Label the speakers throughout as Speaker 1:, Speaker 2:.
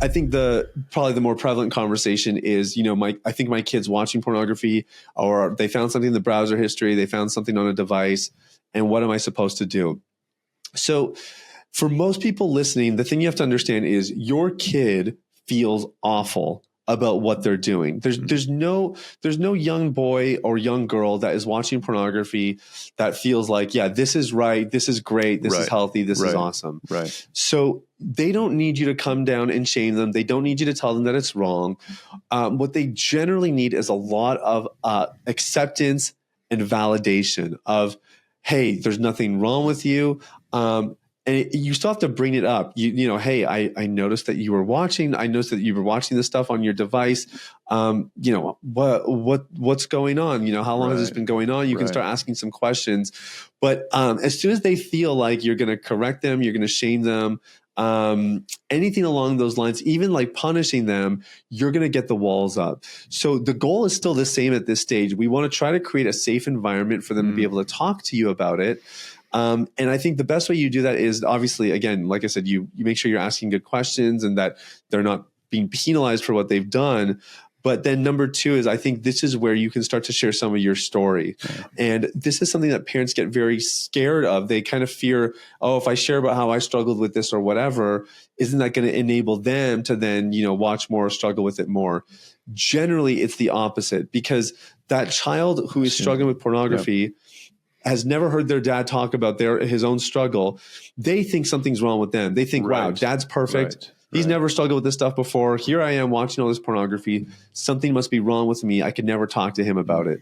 Speaker 1: I think probably the more prevalent conversation is, I think my kid's watching pornography, or they found something in the browser history, they found something on a device, and what am I supposed to do? So for most people listening, the thing you have to understand is your kid feels awful about what they're doing. There's no young boy or young girl that is watching pornography that feels like, yeah, this is right, this is great, this is healthy, this is awesome.
Speaker 2: Right.
Speaker 1: So they don't need you to come down and shame them. They don't need you to tell them that it's wrong. What they generally need is a lot of acceptance and validation of, hey, there's nothing wrong with you. And you still have to bring it up. Hey, I noticed that you were watching. I noticed that you were watching this stuff on your device. What's going on? How long has this been going on? You can start asking some questions. But as soon as they feel like you're going to correct them, you're going to shame them, anything along those lines, even like punishing them, you're going to get the walls up. So the goal is still the same at this stage. We want to try to create a safe environment for them to be able to talk to you about it. And I think the best way you do that is obviously, again, like I said, you make sure you're asking good questions and that they're not being penalized for what they've done. But then number two is, I think this is where you can start to share some of your story. Yeah. And this is something that parents get very scared of. They kind of fear, oh, if I share about how I struggled with this or whatever, isn't that going to enable them to then, watch more or struggle with it more? Generally, it's the opposite, because that child who is struggling with pornography has never heard their dad talk about his own struggle. They think something's wrong with them. They think, wow, dad's perfect. He's never struggled with this stuff before. Here I am watching all this pornography. Something must be wrong with me. I could never talk to him about it.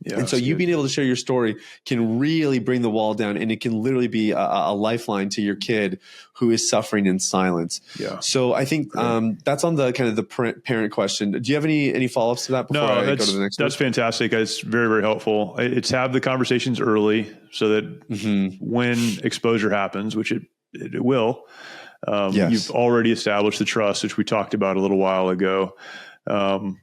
Speaker 1: Yeah, and so you being able to share your story can really bring the wall down, and it can literally be a lifeline to your kid who is suffering in silence. Yeah. So I think that's on the kind of the parent question. Do you have any follow-ups to that before I go to the next one?
Speaker 2: That's fantastic. It's very, very helpful. It's have the conversations early so that when exposure happens, which it will, you've already established the trust, which we talked about a little while ago. And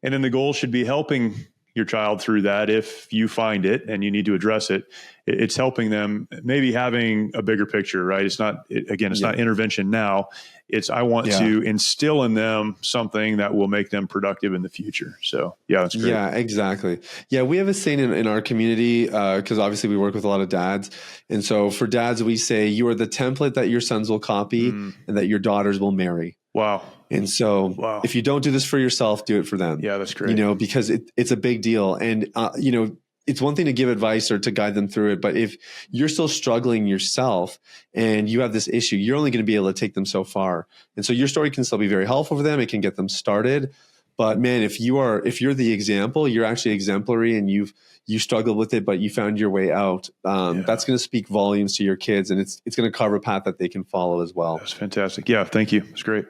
Speaker 2: then the goal should be helping your child through that. If you find it and you need to address it, it's helping them maybe having a bigger picture, right? It's not, not intervention now. It's, I want to instill in them something that will make them productive in the future. So that's great.
Speaker 1: Yeah, exactly. Yeah. We have a saying in our community, cause obviously we work with a lot of dads. And so for dads, we say, you are the template that your sons will copy and that your daughters will marry.
Speaker 2: Wow.
Speaker 1: And so if you don't do this for yourself, do it for them.
Speaker 2: Yeah, that's great.
Speaker 1: Because it's a big deal. And, it's one thing to give advice or to guide them through it. But if you're still struggling yourself and you have this issue, you're only going to be able to take them so far. And so your story can still be very helpful for them. It can get them started. But man, if you're the example, you're actually exemplary and you struggled with it, but you found your way out. That's going to speak volumes to your kids, and it's going to carve a path that they can follow as well.
Speaker 2: That's fantastic. Yeah. Thank you. It's great.